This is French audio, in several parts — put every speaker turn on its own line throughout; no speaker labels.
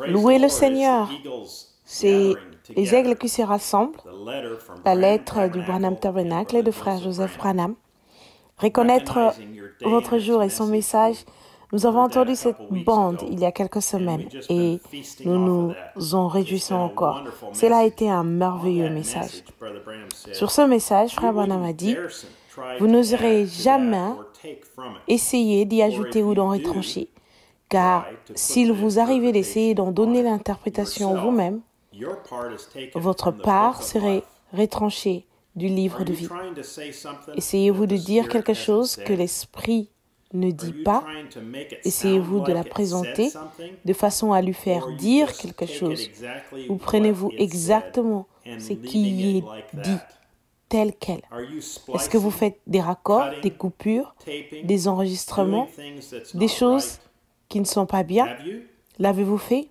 Louez le Seigneur. C'est les aigles qui se rassemblent. La lettre du Branham Tabernacle et de frère Joseph Branham. Reconnaître votre jour et son message. Nous avons entendu cette bande il y a quelques semaines et nous nous en réjouissons encore. Cela a été un merveilleux message. Sur ce message, frère Branham a dit, vous n'oserez jamais essayer d'y ajouter ou d'en retrancher, car s'il vous arrivait d'essayer d'en donner l'interprétation vous-même, votre part serait retranchée du livre de vie. Essayez-vous de dire quelque chose que l'Esprit ne dit pas. Essayez-vous de la présenter de façon à lui faire dire quelque chose. Ou prenez-vous exactement ce qui y est dit, tel quel. Est-ce que vous faites des raccords, des coupures, des enregistrements, des choses qui ne sont pas bien? L'avez-vous fait?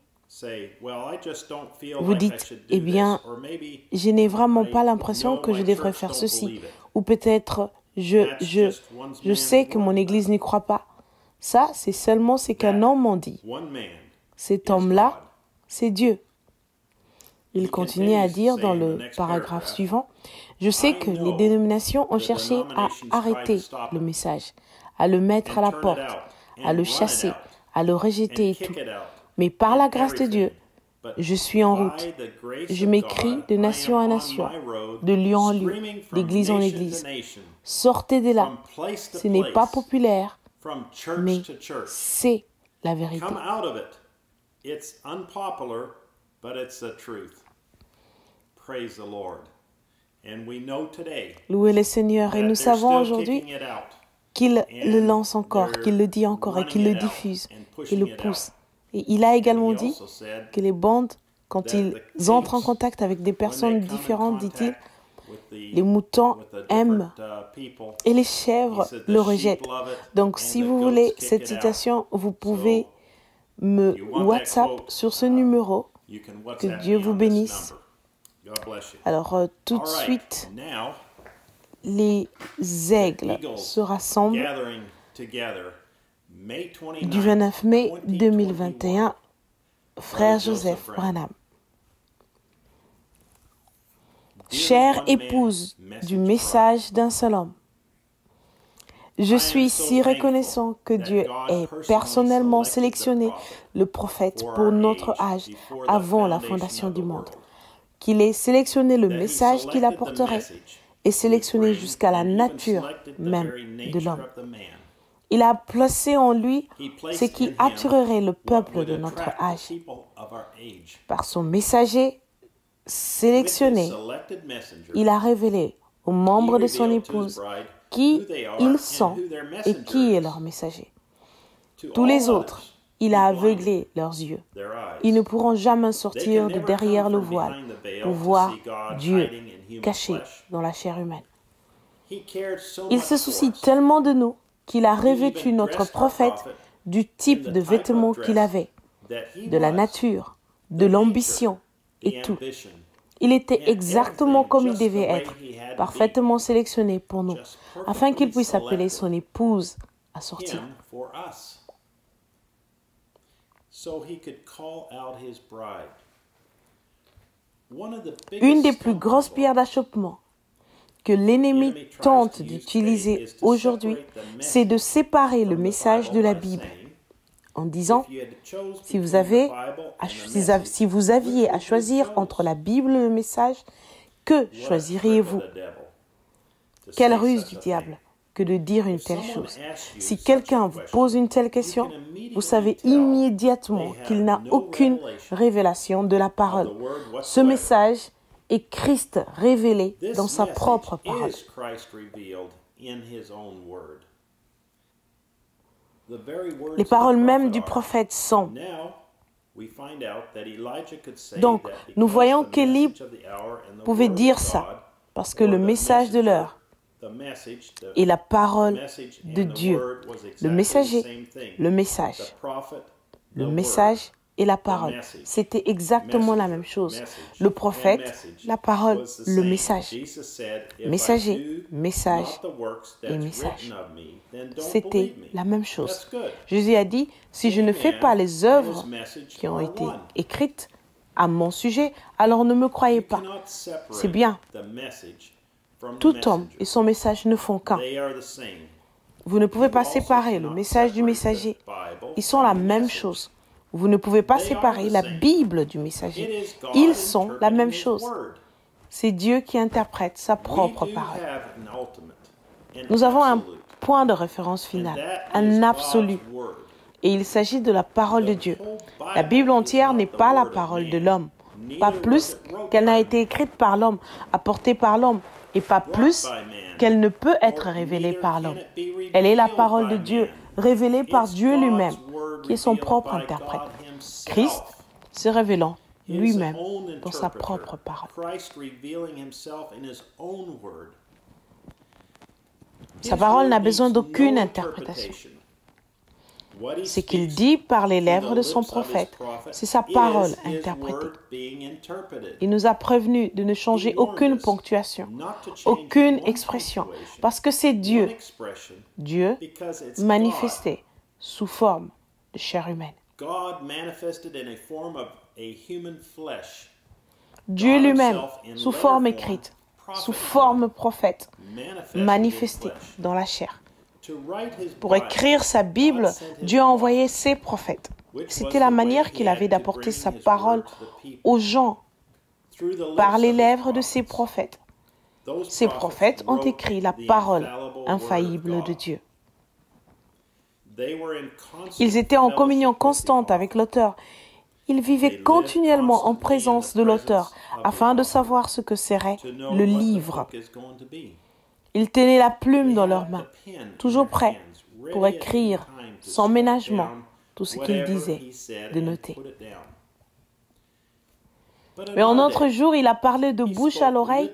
Vous dites, eh bien, je n'ai vraiment pas l'impression que je devrais faire ceci. Ou peut-être, je sais que mon Église n'y croit pas. Ça, c'est seulement ce qu'un homme m'en dit. Cet homme-là, c'est Dieu. Il continue à dire dans le paragraphe suivant, je sais que les dénominations ont cherché à arrêter le message, à le mettre à la porte, à le chasser, à le rejeter et tout. Mais par la grâce de Dieu, je suis en route. Je m'écris de nation en nation, de lieu en lieu, d'église en église. Sortez de là. Ce n'est pas populaire, mais c'est la vérité. Louez le Seigneur et nous savons aujourd'hui qu'il le lance encore, qu'il le dit encore et qu'il le diffuse et le pousse. Et il a également dit que les bandes, quand ils entrent en contact avec des personnes différentes, dit-il, les moutons aiment et les chèvres le rejettent. Donc, si vous voulez cette citation, vous pouvez me WhatsApp sur ce numéro. Que Dieu vous bénisse. Alors, tout de suite, les aigles se rassemblent du 29 mai 2021, frère Joseph Branham. Chère épouse du message d'un seul homme, je suis si reconnaissant que Dieu ait personnellement sélectionné le prophète pour notre âge avant la fondation du monde, qu'il ait sélectionné le message qu'il apporterait et sélectionné jusqu'à la nature même de l'homme. Il a placé en lui ce qui attirerait le peuple de notre âge. Par son messager sélectionné, il a révélé aux membres de son épouse qui ils sont et qui est leur messager. Tous les autres, il a aveuglé leurs yeux. Ils ne pourront jamais sortir de derrière le voile pour voir Dieu caché dans la chair humaine. Il se soucie tellement de nous qu'il a revêtu notre prophète du type de vêtements qu'il avait, de la nature, de l'ambition et tout. Il était exactement comme il devait être, parfaitement sélectionné pour nous, afin qu'il puisse appeler son épouse à sortir. Une des plus grosses pierres d'achoppement que l'ennemi tente d'utiliser aujourd'hui, c'est de séparer le message de la Bible en disant, si vous aviez à choisir entre la Bible et le message, que choisiriez-vous? Quelle ruse du diable que de dire une telle chose. Si quelqu'un vous pose une telle question, vous savez immédiatement qu'il n'a aucune révélation de la parole. Ce message est Christ révélé dans sa propre parole. Les paroles même du prophète sont. Donc, nous voyons qu'Élie pouvait dire ça, parce que le message de l'heure est la parole de Dieu. Le messager, le message. Le message et la parole. C'était exactement la même chose. Le prophète, la parole, le message. Messager, message et message. C'était la même chose. Jésus a dit, si je ne fais pas les œuvres qui ont été écrites à mon sujet, alors ne me croyez pas. C'est bien. Tout homme et son message ne font qu'un. Vous ne pouvez pas séparer le message du messager. Ils sont la même chose. Vous ne pouvez pas séparer la Bible du messager. Ils sont la même chose. C'est Dieu qui interprète sa propre parole. Nous avons un point de référence final, un absolu. Et il s'agit de la parole de Dieu. La Bible entière n'est pas la parole de l'homme. Pas plus qu'elle n'a été écrite par l'homme, apportée par l'homme, et pas plus qu'elle ne peut être révélée par l'homme. Elle est la parole de Dieu, révélée par Dieu lui-même, qui est son propre interprète. Christ se révélant lui-même dans sa propre parole. Sa parole n'a besoin d'aucune interprétation. Ce qu'il dit par les lèvres de son prophète, c'est sa parole interprétée. Il nous a prévenus de ne changer aucune ponctuation, aucune expression, parce que c'est Dieu, Dieu manifesté sous forme de chair humaine. Dieu lui-même, sous forme écrite, sous forme prophète, manifesté dans la chair. Pour écrire sa Bible, Dieu a envoyé ses prophètes. C'était la manière qu'il avait d'apporter sa parole aux gens par les lèvres de ses prophètes. Ces prophètes ont écrit la parole infaillible de Dieu. Ils étaient en communion constante avec l'auteur. Ils vivaient continuellement en présence de l'auteur afin de savoir ce que serait le livre. Ils tenaient la plume dans leurs mains, toujours prêts pour écrire sans ménagement tout ce qu'ils disaient, de noter. Mais en notre jour, il a parlé de bouche à l'oreille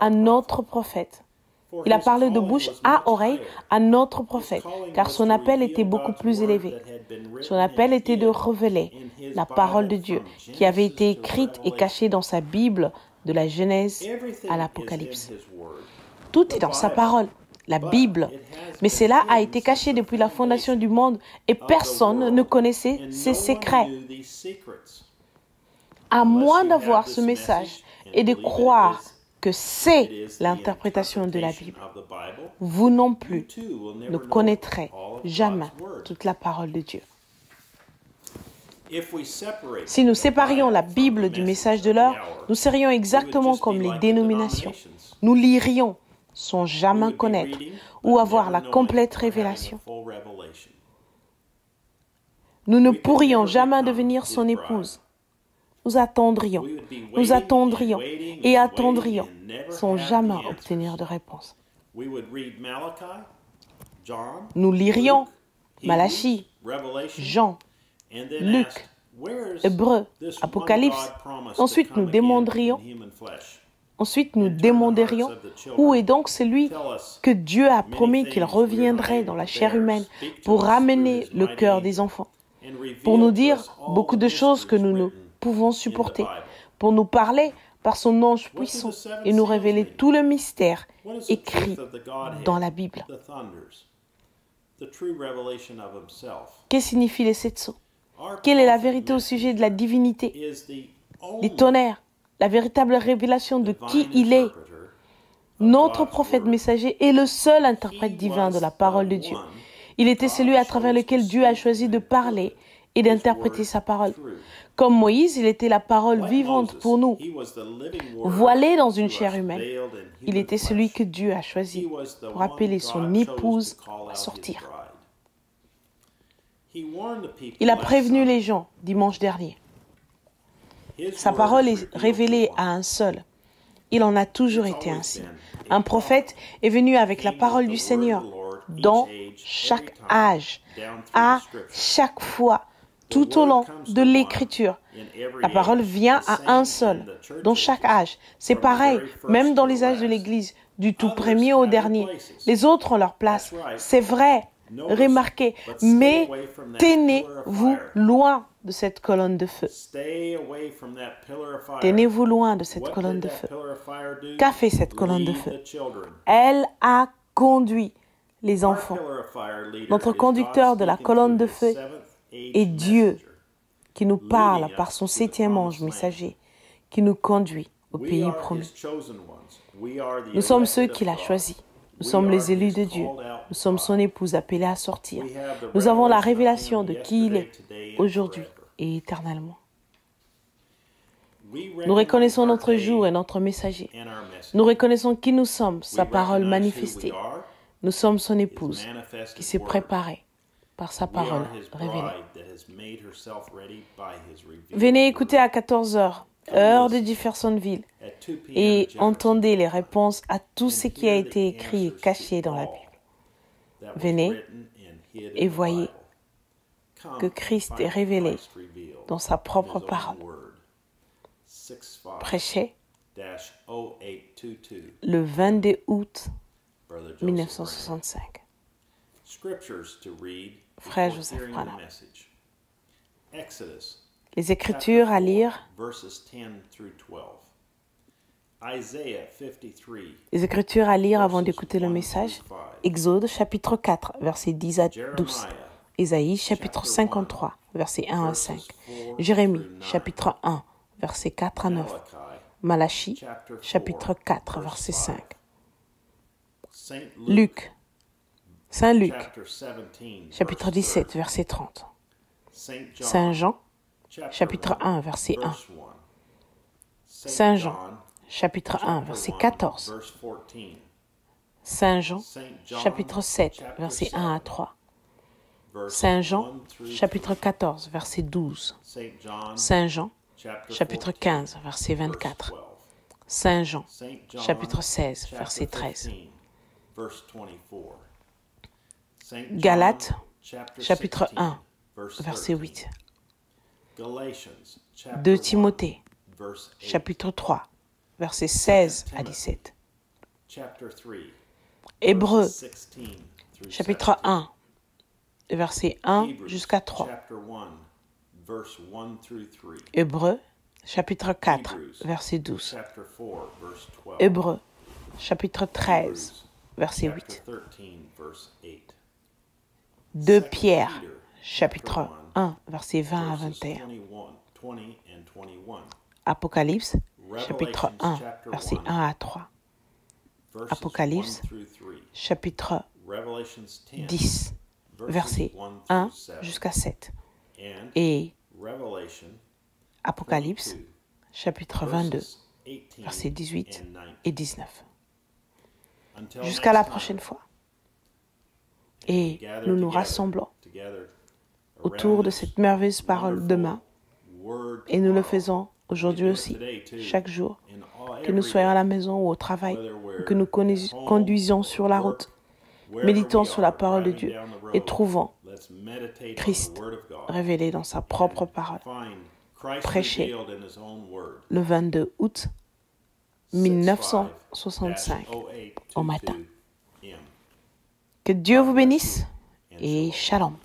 à notre prophète. Il a parlé de bouche à oreille à notre prophète, car son appel était beaucoup plus élevé. Son appel était de révéler la parole de Dieu, qui avait été écrite et cachée dans sa Bible, de la Genèse à l'Apocalypse. Tout est dans sa parole, la Bible. Mais cela a été caché depuis la fondation du monde et personne ne connaissait ses secrets. À moins d'avoir ce message et de croire que c'est l'interprétation de la Bible, vous non plus ne connaîtrez jamais toute la parole de Dieu. Si nous séparions la Bible du message de l'heure, nous serions exactement comme les dénominations. Nous lirions sans jamais connaître ou avoir la complète révélation. Nous ne pourrions jamais devenir son épouse. Nous attendrions et attendrions sans jamais obtenir de réponse. Nous lirions Malachie, Jean, Luc, Hébreux, Apocalypse. Ensuite, nous demanderions où est donc celui que Dieu a promis qu'il reviendrait dans la chair humaine pour ramener le cœur des enfants, pour nous dire beaucoup de choses que nous ne pouvons supporter, pour nous parler par son ange puissant et nous révéler tout le mystère écrit dans la Bible. Que signifient les 7 sceaux? Quelle est la vérité au sujet de la divinité, des tonnerres, la véritable révélation de qui il est? Notre prophète messager est le seul interprète divin de la parole de Dieu. Il était celui à travers lequel Dieu a choisi de parler et d'interpréter sa parole. Comme Moïse, il était la parole vivante pour nous. Voilé dans une chair humaine, il était celui que Dieu a choisi pour appeler son épouse à sortir. Il a prévenu les gens dimanche dernier. Sa parole est révélée à un seul. Il en a toujours été ainsi. Un prophète est venu avec la parole du Seigneur dans chaque âge, à chaque fois, tout au long de l'Écriture. La parole vient à un seul, dans chaque âge. C'est pareil, même dans les âges de l'Église, du tout premier au dernier. Les autres ont leur place. C'est vrai, remarquez, mais tenez-vous loin de cette colonne de feu.
Stay away from that pillar of fire.
Tenez-vous loin de cette
What
colonne
did
de
that
feu.
pillar of fire do?
Qu'a fait cette colonne de
Lead
feu?
the children.
Elle a conduit les
Our
enfants.
pillar of fire leader
Notre
is
conducteur
God
de la
speaking
colonne de
through his
feu
seventh age
est Dieu
messenger.
qui nous parle
Leading
par
us
son
to the
7e ange
promised land.
messager, qui nous conduit au
We
pays
are
promis.
his chosen ones. We are the
Nous sommes ceux
elected
qu'il a
of God.
choisis. Nous
We
sommes
are
les élus
his
de Dieu.
called out
Nous sommes son
bride.
épouse appelée à sortir.
We have the
Nous avons la
revelation
révélation
of
de
him
qui il
yesterday,
est
today, and
aujourd'hui
forever.
et éternellement.
We
Nous reconnaissons
recognize our
notre jour et
day
notre messager.
and our message.
Nous reconnaissons qui nous sommes, sa
We
parole
recognize who
manifestée.
we are,
Nous sommes son
his
épouse
manifested
qui s'est
word.
préparée par sa
We
parole
are his
révélée.
bride that has made herself ready by his revealed
Venez
word.
écouter à 14h, heure de Jeffersonville,
At 2 p.m.
et
Jefferson
entendez les
time,
réponses à tout
and
ce qui a
hear the
été écrit et
answers
caché
to
dans la
all
Bible.
that was
Venez
written and hid
et
in the
voyez
Bible. Come
que
and
Christ
find
est révélé
Christ revealed
dans sa propre
in his own
parole.
word. 65-0822,
Prêché le 22 août
Brother Joseph
1965.
Branham. Scriptures to read
Frère
before
Joseph
hearing the
Branham.
message. Exodus,
Les Écritures à lire,
verses 10 through 12. Isaiah 53,
les Écritures à lire avant d'écouter le message. Exode chapitre 4, versets 10 à 12. Ésaïe chapitre 53, versets 1 à 5. Jérémie chapitre 1, versets 4 à 9. Malachie chapitre 4, verset 5. Luc, Saint Luc chapitre 17, verset 30. Saint Jean chapitre 1, verset 1. Saint Jean chapitre 1, verset 14. Saint Jean chapitre 7, verset 1 à 3. Saint Jean chapitre 14, verset 12. Saint Jean chapitre 15, verset 24. Saint Jean chapitre 16, verset 13. Galates chapitre 1, verset 8. 2 Timothée chapitre 3, versets 16 à 17. Hébreux chapitre 1, versets 1 jusqu'à 3. Hébreux chapitre 4, verset 12. Hébreux chapitre 13, verset 8. 2 Pierre chapitre 1, versets 20 à 21. Apocalypse chapitre 1, versets 1 à 3. Apocalypse chapitre 10, versets 1 jusqu'à 7. Et Apocalypse chapitre 22, versets 18 et 19. Jusqu'à la prochaine fois. Et nous nous rassemblons autour de cette merveilleuse parole demain. Et nous le faisons aujourd'hui aussi, chaque jour, que nous soyons à la maison ou au travail, ou que nous conduisions sur la route, méditons sur la parole de Dieu et trouvons Christ révélé dans sa propre parole, prêché le 22 août 1965 au matin. Que Dieu vous bénisse et shalom.